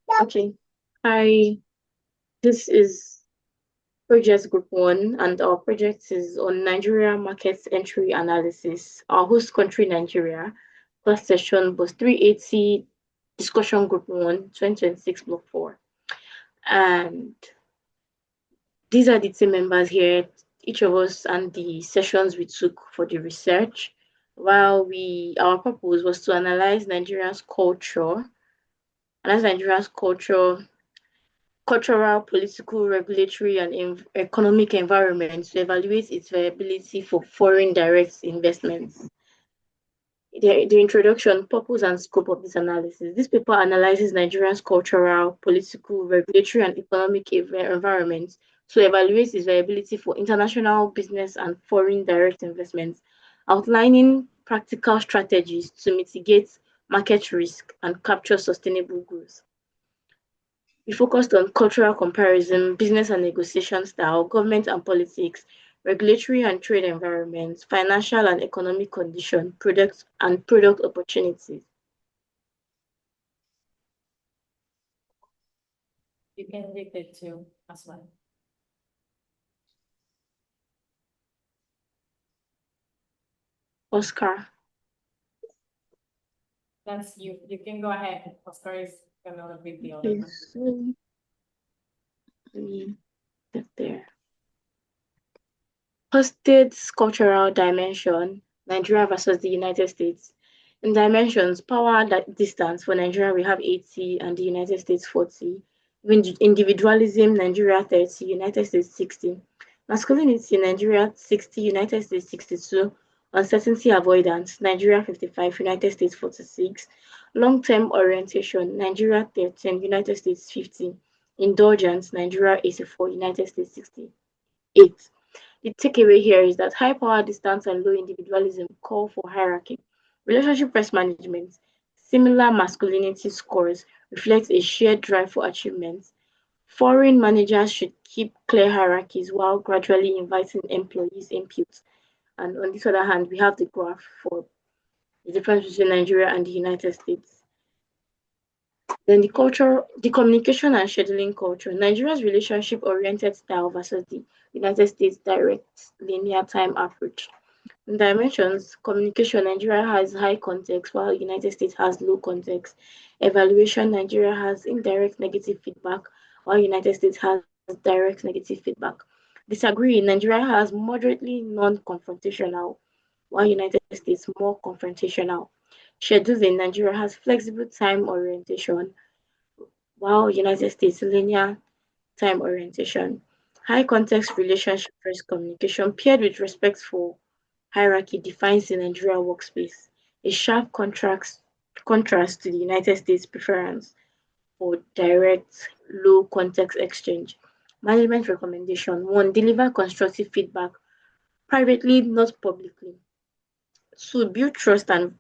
Okay. Hi, this is Project Group 1, and our project is on Nigeria market entry analysis. Our host country, Nigeria. Class session was 380, discussion group 1, 2026 block 4. And these are the team members here, each of us, and the sessions we took for the research. Our purpose was to analyze Nigeria's cultural, political, regulatory, and economic environment to evaluate its viability for foreign direct investments. The introduction, purpose, and scope of this analysis. This paper analyzes Nigeria's cultural, political, regulatory, and economic environment to evaluate its viability for international business and foreign direct investments, outlining practical strategies to mitigate market risk and capture sustainable growth. We focused on cultural comparison, business and negotiation style, government and politics, regulatory and trade environments, financial and economic condition, products and product opportunities. You can read it too as well. Oscar. That's you. You can go ahead. Oscar is gonna read the other Okay, one. so let me get there. Posted cultural dimension, Nigeria versus the United States. In dimensions, power distance for Nigeria, we have 80 and the United States 40. Individualism, Nigeria 30, United States 60. Masculinity, Nigeria 60, United States 62. Uncertainty avoidance, Nigeria 55, United States 46. Long-term orientation, Nigeria 13, United States 50. Indulgence, Nigeria 84, United States 68. The takeaway here is that high power distance and low individualism call for hierarchy. Relationship press management, similar masculinity scores reflect a shared drive for achievement. Foreign managers should keep clear hierarchies while gradually inviting employees' input. And on this other hand, we have the graph for the difference between Nigeria and the United States. Then the communication and scheduling culture. Nigeria's relationship-oriented style versus the United States direct linear time approach. In dimensions, communication, Nigeria has high context while United States has low context. Evaluation, Nigeria has indirect negative feedback while United States has direct negative feedback. Disagree, Nigeria has moderately non-confrontational while United States more confrontational. Scheduling, Nigeria has flexible time orientation while United States linear time orientation. High context relationship first communication paired with respect for hierarchy defines the Nigeria workspace, a sharp contrast to the United States preference for direct, low context exchange. Management recommendation 1. Deliver constructive feedback privately, not publicly. 2. Build trust and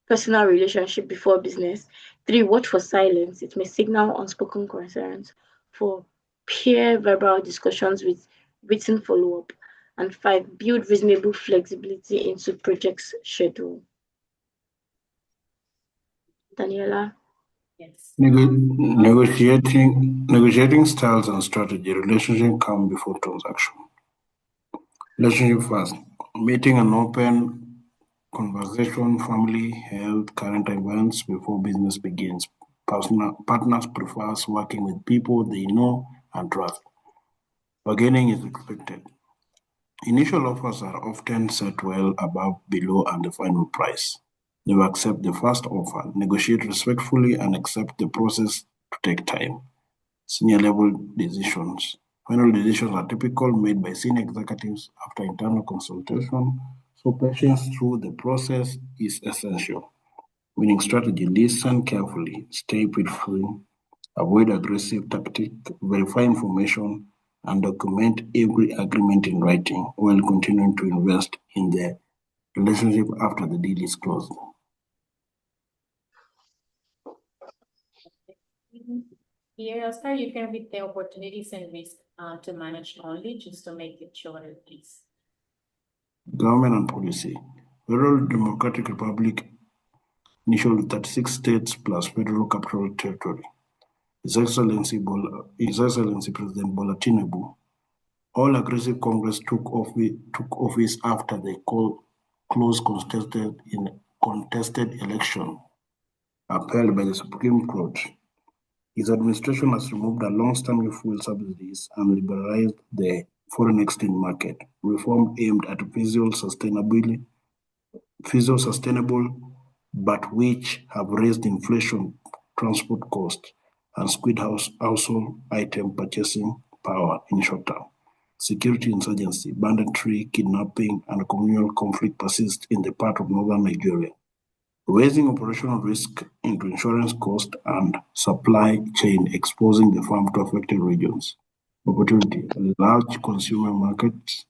personal relationship before business. 3. Watch for silence. It may signal unspoken concerns. 4. Peer verbal discussions with written follow-up. And 5. Build reasonable flexibility into project's schedule. Daniela? Yes. Negotiating styles and strategy. Relationship come before transaction. Relationship first. Meeting an open conversation, family, health, current events before business begins. Partners prefers working with people they know and trust. Bargaining is expected. Initial offers are often set well above, below, and the final price. They will accept the first offer, negotiate respectfully, and accept the process to take time. Senior level decisions. Final decisions are typical made by senior executives after internal consultation, so patience through the process is essential. Winning strategy, listen carefully, stay peaceful, avoid aggressive tactic, verify information, and document every agreement in writing while continuing to invest in the relationship after the deal is closed. Here, Oscar, you can read the opportunities and risks to manage only, just to make it shorter, please. Government and policy. Federal Democratic Republic, initial 36 states plus federal capital territory. His Excellency President Bola Tinubu. All aggressive Congress took office after the close contested election upheld by the Supreme Court. His administration has removed the long-standing fuel subsidies and liberalized the foreign exchange market, reform aimed at feasible sustainable, but which have raised inflation, transport costs, and squeezed household item purchasing power in short term. Security insurgency, banditry, kidnapping, and communal conflict persist in the part of northern Nigeria, raising operational risk into insurance cost and supply chain, exposing the farm to affected regions. Opportunity, large consumer markets,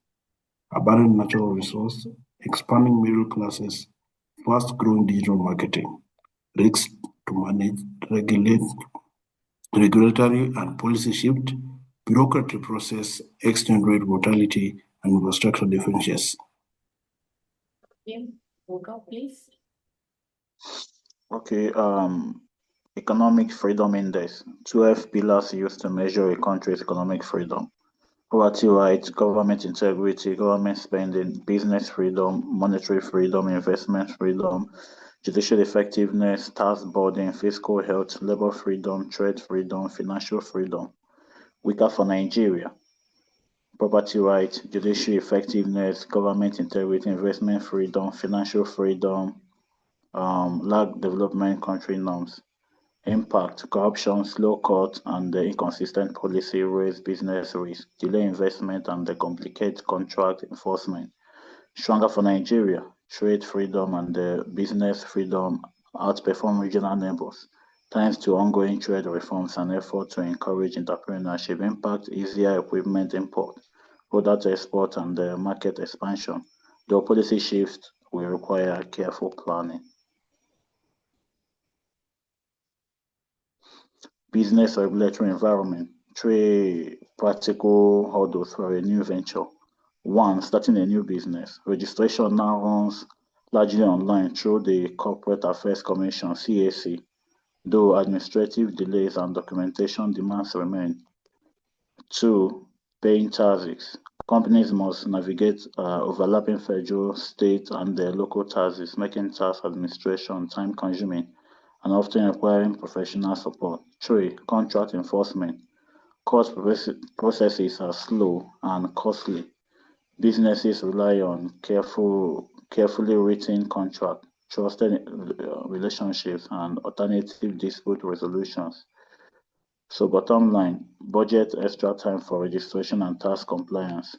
abundant natural resource, expanding middle classes, fast-growing digital marketing, risks to manage, regulatory and policy shift, bureaucratic process, exchange rate volatility, and infrastructure deficiencies. Ugo, please. Okay, Economic Freedom Index, 12 pillars used to measure a country's economic freedom. Property rights, government integrity, government spending, business freedom, monetary freedom, investment freedom, judicial effectiveness, tax burden, fiscal health, labor freedom, trade freedom, financial freedom. Weaker for Nigeria. Property rights, judicial effectiveness, government integrity, investment freedom, financial freedom, lack development country norms. Impact, corruption, slow court, and the inconsistent policy raise business risk, delay investment, and the complicate contract enforcement. Stronger for Nigeria, trade freedom and the business freedom outperform regional neighbors, thanks to ongoing trade reforms and effort to encourage entrepreneurship. Impact, easier equipment import, product export, and the market expansion. The policy shift will require careful planning. Business regulatory environment, 3 practical hurdles for a new venture. 1, starting a new business. Registration now runs largely online through the Corporate Affairs Commission, CAC, though administrative delays and documentation demands remain. 2, paying taxes. Companies must navigate overlapping federal, state, and the local taxes, making tax administration time-consuming and often requiring professional support. 3, contract enforcement. Court processes are slow and costly. Businesses rely on carefully written contracts, trusted relationships, and alternative dispute resolutions. So bottom line, budget extra time for registration and tax compliance,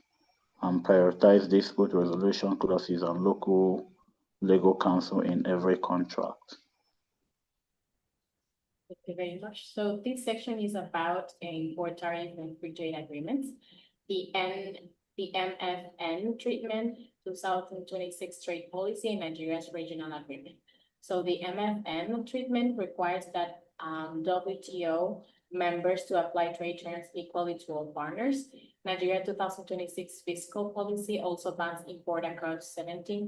and prioritize dispute resolution clauses and local legal counsel in every contract. Thank you very much. So this section is about import tariff and free trade agreements. The MFN treatment, 2026 trade policy, and Nigeria's regional agreement. So the MFN treatment requires that WTO members to apply trade terms equally to all partners. Nigeria 2026 fiscal policy also bans import across 17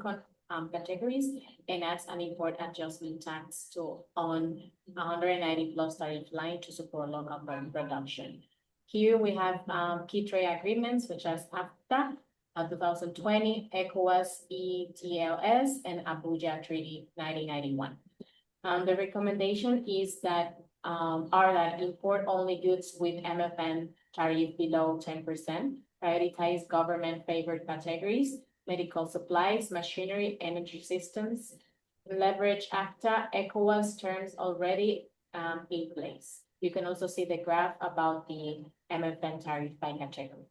categories and adds an import adjustment tax on 190 plus tariff line to support local production. Here we have key trade agreements such as AFTA, 2020, ECOWAS, ETLS, and Abuja Treaty 1991. The recommendation is that import only goods with MFN tariff below 10%, prioritize government favored categories, medical supplies, machinery, energy systems, leverage AFTA, ECOWAS terms already in place. You can also see the graph about the MFN tariff by category.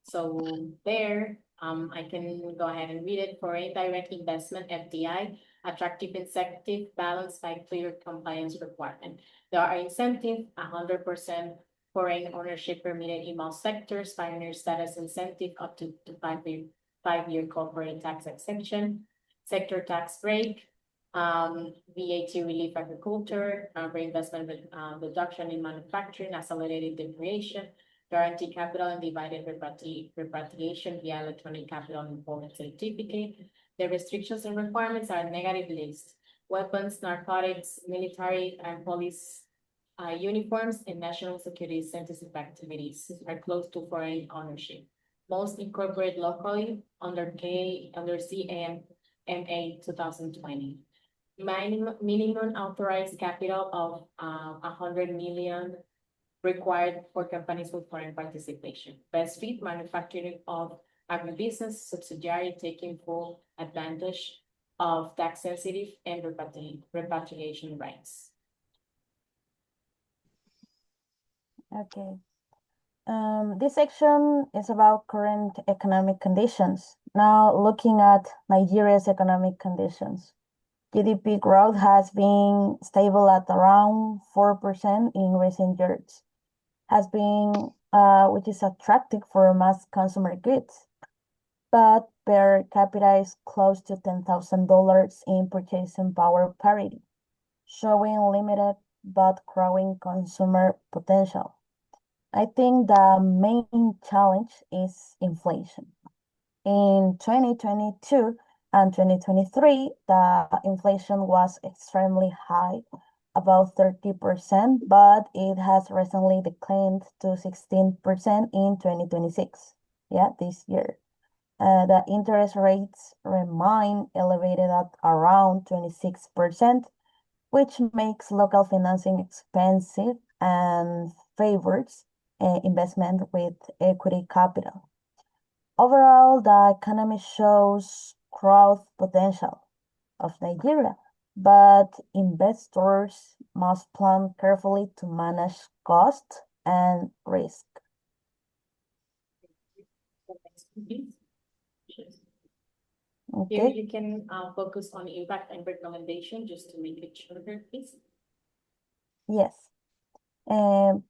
So there, I can go ahead and read it. Foreign direct investment, FDI, attractive incentive balanced by clear compliance requirement. There are incentives, 100% foreign ownership permitted in all sectors, pioneer status incentive up to 5-year corporate tax exemption, sector tax break, VAT relief agriculture, reinvestment reduction in manufacturing, accelerated depreciation, guarantee capital and divided repatriation via electronic capital import certificate. The restrictions and requirements are negative list. weapons, narcotics, military and police uniforms, and national security sensitive activities are close to foreign ownership. Most incorporate locally under CAMA 2020. Minimum authorized capital of 100 million required for companies with foreign participation. Best fit manufacturing of agribusiness subsidiary taking full advantage of tax sensitive and repatriation rights. Okay. This section is about current economic conditions. Now, looking at Nigeria's economic conditions. GDP growth has been stable at around 4% in recent years, which is attractive for mass consumer goods, but per capita is close to $10,000 in purchasing power parity, showing limited but growing consumer potential. I think the main challenge is inflation. In 2022 and 2023, the inflation was extremely high, about 30%, but it has recently declined to 16% in 2026. Yeah, this year. The interest rates remain elevated at around 26%, which makes local financing expensive and favors investment with equity capital. Overall, the economy shows growth potential of Nigeria, but investors must plan carefully to manage cost and risk. Here Okay. you can focus on impact and recommendation just to make it shorter, please. Yes. The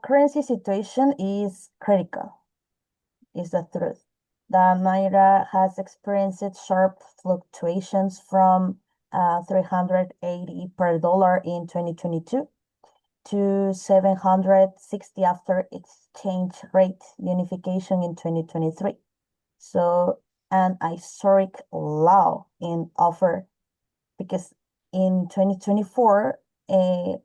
currency situation is critical, is the truth. The Naira has experienced sharp fluctuations from 380 per dollar in 2022 to 760 after exchange rate unification in 2023. So an historic low in offer, because in 2024 is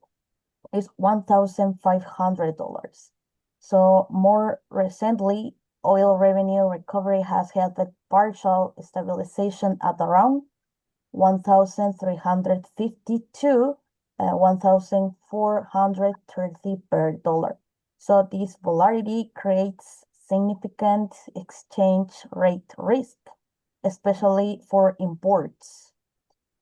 $1,500. So more recently, oil revenue recovery has helped partial stabilization at around 1,352, 1,430 per dollar. So this volatility creates significant exchange rate risk, especially for imports.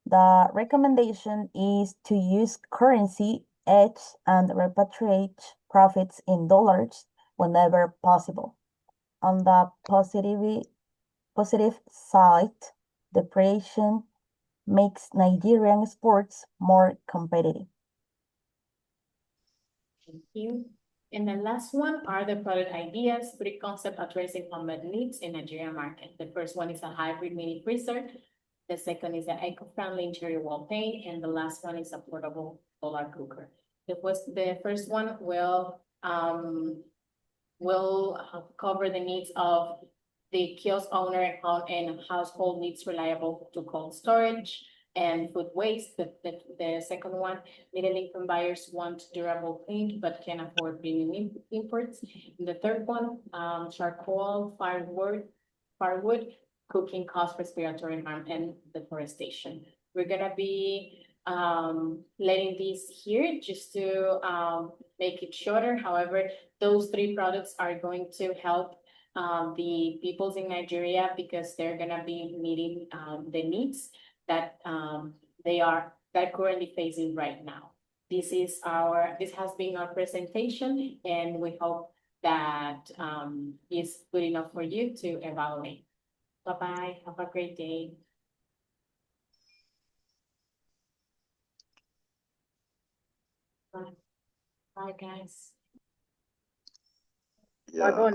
The recommendation is to use currency hedge and repatriate profits in dollars whenever possible. On the positive side, depreciation makes Nigerian exports more competitive. Thank you. And the last one are the product ideas, three concepts addressing unmet needs in Nigerian market. The first one is a hybrid mini freezer. The second is an eco-friendly interior wall paint, and the last one is a portable solar cooker. The first one will cover the needs of the kiosk owner and household needs reliable to cold storage and food waste. The second one, middle-income buyers want durable paint but can afford premium imports. And the third one, charcoal, firewood, cooking cost, respiratory harm, and deforestation. We're gonna be letting these here just to make it shorter. However, those three products are going to help the peoples in Nigeria because they're gonna be meeting the needs that they are currently facing right now. This has been our presentation, and we hope that is good enough for you to evaluate. Bye-bye. Have a great day. Bye, guys. Yeah.